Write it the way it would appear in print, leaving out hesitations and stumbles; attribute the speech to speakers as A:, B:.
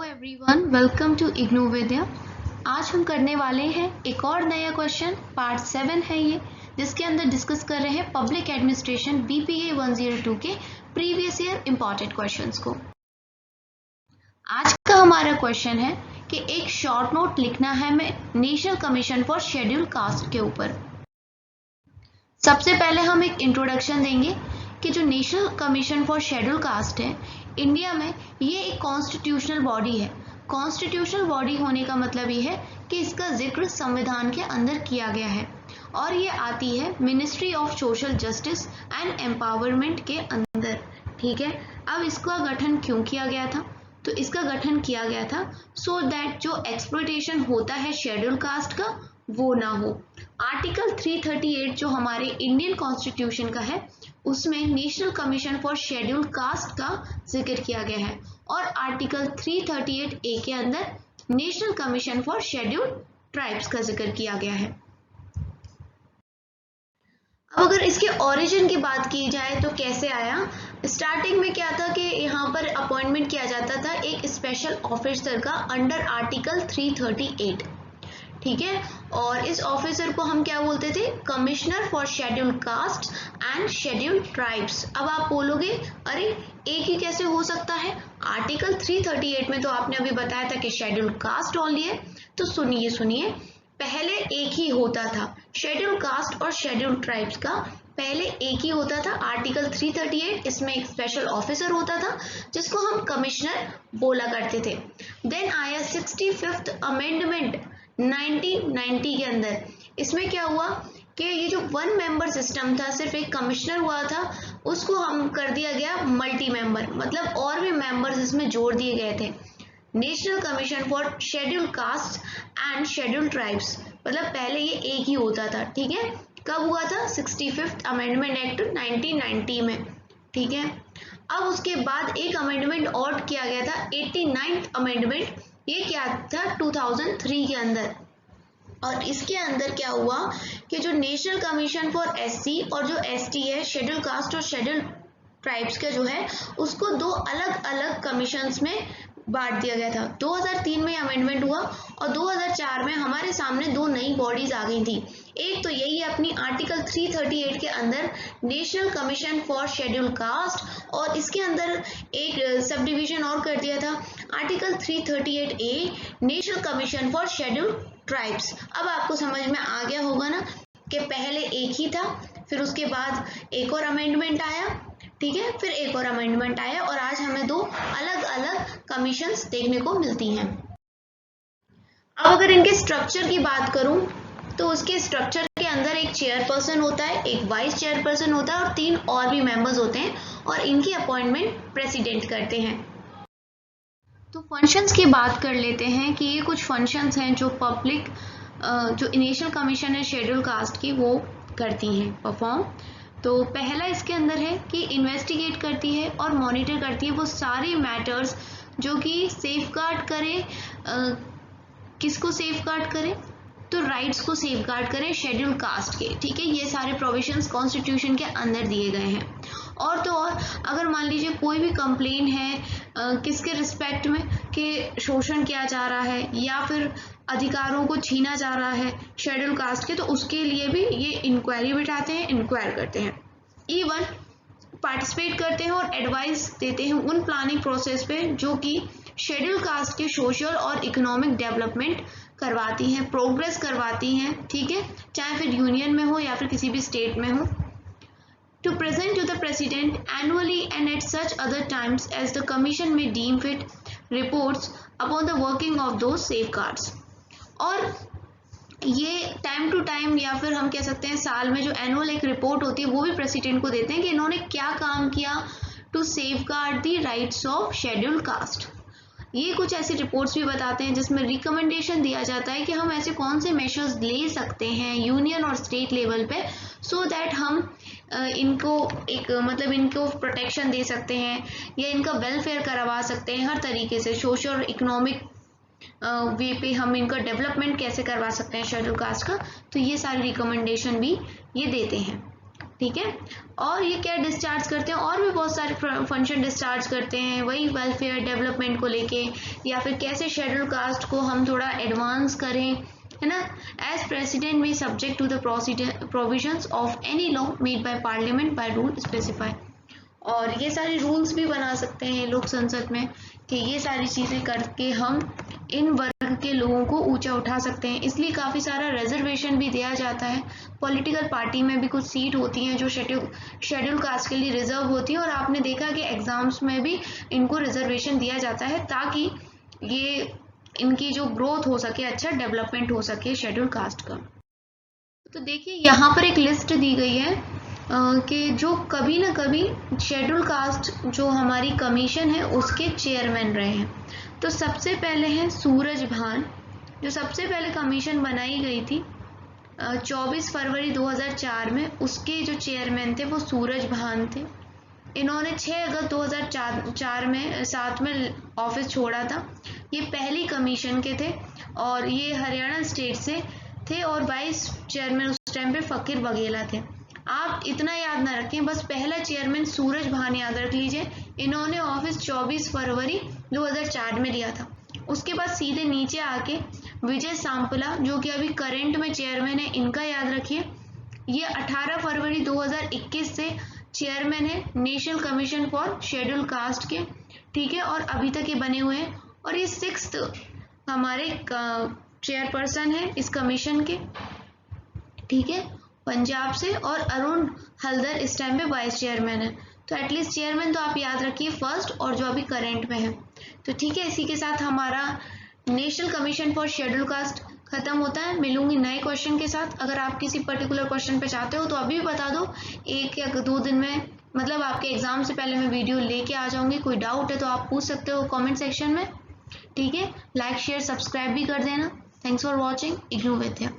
A: Everyone, welcome to IGNOU विद्या। आज हम करने वाले हैं एक और नया क्वेश्चन। पार्ट 7 है ये, जिसके अंदर डिस्कस कर रहे हैं पब्लिक एडमिनिस्ट्रेशन बीपीए 102 के प्रीवियस ईयर इंपॉर्टेंट क्वेश्चंस को। आज का हमारा क्वेश्चन है कि एक शॉर्ट नोट लिखना है हमें national commission for schedule caste के ऊपर। सबसे पहले हम एक इंट्रोडक्शन देंगे कि जो national commission for schedule caste है इंडिया में, ये एक कॉन्स्टिट्यूशनल बॉडी है। कॉन्स्टिट्यूशनल बॉडी होने का मतलब ये है कि इसका जिक्र संविधान के अंदर किया गया है और ये आती है ministry of social justice and empowerment के अंदर। ठीक है, अब इसका गठन क्यों किया गया था? तो इसका गठन किया गया था सो दैट जो एक्सप्लॉयटेशन होता है शेड्यूल कास्ट का वो ना हो। आर्टिकल 338 जो हमारे इंडियन कॉन्स्टिट्यूशन का है उसमें national commission for schedule caste का जिक्र किया गया है और आर्टिकल 338A के अंदर national commission for schedule tribes का जिक्र किया गया है। अब अगर इसके ओरिजिन की बात की जाए तो कैसे आया? स्टार्टिंग में क्या था कि यहाँ पर अपॉइंटमेंट किया जाता था एक स्पेशल ऑफिसर का अंडर आर्टिकल 338। ठीक है, और इस ऑफिसर को हम क्या बोलते थे? Commissioner for schedule caste and schedule tribes. अब आप बोलोगे अरे एक ही कैसे हो सकता है? आर्टिकल 338 में तो आपने अभी बताया था कि शेड्यूल कास्ट ओनली है। तो सुनिए, पहले एक ही होता था शेड्यूल कास्ट और शेड्यूल ट्राइब्स का, पहले एक ही होता था आर्टिकल 338। इसमें एक स्पेशल ऑफिसर होता था जिसको हम कमिश्नर बोला करते थे। देन आया 65th अमेंडमेंट 1990 के अंदर। इसमें क्या हुआ कि ये जो 1 मेंबर सिस्टम था, सिर्फ एक कमिश्नर हुआ था, उसको हम कर दिया गया मल्टी मेंबर, मतलब और भी मेंबर्स इसमें जोड़ दिए गए थे। National commission for schedule caste and schedule tribes, मतलब पहले ये एक ही होता था। ठीक है, कब हुआ था? 65th अमेंडमेंट एक्ट 1990 में। ठीक है, अब उसके बाद एक अमेंडमेंट और किया गया था 89th अमेंडमेंट। ये क्या था? 2003 के अंदर। और इसके अंदर क्या हुआ कि जो नेशनल कमीशन फॉर एससी और जो एसटी है, शेड्यूल कास्ट और शेड्यूल ट्राइब्स का जो है, उसको 2 अलग अलग कमीशंस में बांट दिया गया था। 2003 में अमेंडमेंट हुआ और 2004 में हमारे सामने 2 नई बॉडीज आ गई थी। एक तो यही है अपनी आर्टिकल 338 के अंदर national commission for schedule caste, और इसके अंदर एक सब डिवीजन और कर दिया था article 338A national commission for schedule tribes. अब आपको समझ में आ गया होगा ना कि पहले एक ही था, फिर उसके बाद एक और अमेंडमेंट आया। ठीक है, फिर एक और अमेंडमेंट आया और आज हमें 2 अलग अलग कमीशंस देखने को मिलती हैं। अब अगर इनके स्ट्रक्चर की बात करूं तो उसके स्ट्रक्चर के अंदर एक चेयरपर्सन होता है, एक वाइस चेयरपर्सन होता है और 3 और भी मेंबर्स होते हैं और इनकी अपॉइंटमेंट प्रेसिडेंट करते हैं। तो फंक्शंस की बात कर लेते हैं कि ये कुछ फंक्शंस हैं जो पब्लिक जो नेशनल कमीशन है शेड्यूल कास्ट की वो करती हैं परफॉर्म। तो पहला इसके अंदर है कि इन्वेस्टिगेट करती है और मॉनिटर करती है वो सारे मैटर्स जो कि सेफगार्ड करे, किसको सेफगार्ड करे? तो राइट्स को सेफगार्ड करें शेड्यूल कास्ट के। ठीक है, ये सारे प्रोविजंस कॉन्स्टिट्यूशन के अंदर दिए गए हैं। और तो और अगर मान लीजिए कोई भी कंप्लेन है किसके रिस्पेक्ट में कि शोषण किया जा रहा है या फिर अधिकारों को छीना जा रहा है शेड्यूल कास्ट के, तो उसके लिए भी ये इंक्वायरी बिठाते हैं, इंक्वायर करते हैं, इवन पार्टिसिपेट करते हैं और एडवाइस देते हैं उन प्लानिंग प्रोसेस पे जो कि शेड्यूल कास्ट के सोशल और इकोनॉमिक डेवलपमेंट करवाती हैं, प्रोग्रेस करवाती हैं। ठीक है, चाहे फिर यूनियन में हो या फिर किसी भी स्टेट में हो। To present to the President annually and at such other times as the Commission may deem fit reports upon the working of those safeguards। और ये टाइम टू टाइम या फिर हम कह सकते हैं साल में जो एनुअल एक रिपोर्ट होती है वो भी प्रेसिडेंट को देते हैं कि इन्होंने क्या काम किया to safeguard the rights of schedule caste. ये कुछ ऐसी रिपोर्ट्स भी बताते हैं जिसमें रिकमेंडेशन दिया जाता है कि हम ऐसे कौन से मेजर्स ले सकते हैं यूनियन और स्टेट लेवल पे सो दैट हम इनको एक मतलब इनको प्रोटेक्शन दे सकते हैं या इनका वेलफेयर करवा सकते हैं हर तरीके से, सोशल और इकोनॉमिक वे पे हम इनका डेवलपमेंट कैसे करवा सकते हैं शेड्यूल कास्ट का। तो ये सारी रिकमेंडेशन भी ये देते हैं। ठीक है। और ये क्या डिस्चार्ज करते हैं, और भी बहुत सारे फंक्शन डिस्चार्ज करते हैं, वही वेलफेयर डेवलपमेंट को लेके, या फिर कैसे शेड्यूल कास्ट को हम थोड़ा एडवांस करें, है ना। As president may subject to the provisions of any law made by parliament by rule specify. और ये सारे रूल्स भी बना सकते हैं लोक संसद में कि ये सारी चीज़ें करके हम इन वर्ग के लोगों को ऊंचा उठा सकते हैं। इसलिए काफ़ी सारा रिजर्वेशन भी दिया जाता है। पॉलिटिकल पार्टी में भी कुछ सीट होती हैं जो शेड्यूल कास्ट के लिए रिजर्व होती है, और आपने देखा कि एग्ज़ाम्स में भी इनको रिजर्वेशन दिया जाता है ताकि ये इनकी जो ग्रोथ हो सके, अच्छा डेवलपमेंट हो सके शेड्यूल कास्ट का। तो देखिए यहाँ पर एक लिस्ट दी गई है कि जो कभी ना कभी शेड्यूल कास्ट जो हमारी कमीशन है उसके चेयरमैन रहे हैं। तो सबसे पहले हैं सूरज भान, जो सबसे पहले कमीशन बनाई गई थी 24 फरवरी 2004 में, उसके जो चेयरमैन थे वो सूरज भान थे। इन्होंने 6 अगस्त 2007 में ऑफिस छोड़ा था। ये पहली कमीशन के थे और ये हरियाणा स्टेट से थे, और वाइस चेयरमैन उस टाइम पे फकीर बघेला थे। आप इतना याद ना रखें, बस पहला चेयरमैन सूरज भान याद रख लीजिए। इन्होंने ऑफिस 24 फरवरी 2004 में लिया था। उसके बाद सीधे नीचे आके विजय सांपला, जो कि अभी करंट में चेयरमैन है, इनका याद रखिए। ये 18 फरवरी 2021 से चेयरमैन है national commission for schedule caste के, ठीक है, और अभी तक ये बने हुए हैं। और ये 6th हमारे चेयरपर्सन है इस कमीशन के, ठीक है, पंजाब से। और अरुण हल्दर इस टाइम पे वाइस चेयरमैन है। तो एटलीस्ट चेयरमैन तो आप याद रखिए फर्स्ट, और जो अभी करंट में है। तो ठीक है, इसी के साथ हमारा national commission for schedule caste खत्म होता है। मिलूंगी नए क्वेश्चन के साथ। अगर आप किसी पर्टिकुलर क्वेश्चन पे चाहते हो तो अभी भी बता दो, 1 या 2 दिन में, मतलब आपके एग्जाम से पहले मैं वीडियो लेके आ जाऊंगी। कोई डाउट है तो आप पूछ सकते हो कमेंट सेक्शन में, ठीक है। लाइक शेयर सब्सक्राइब भी कर देना। Thanks for watching IGNOU Vidya.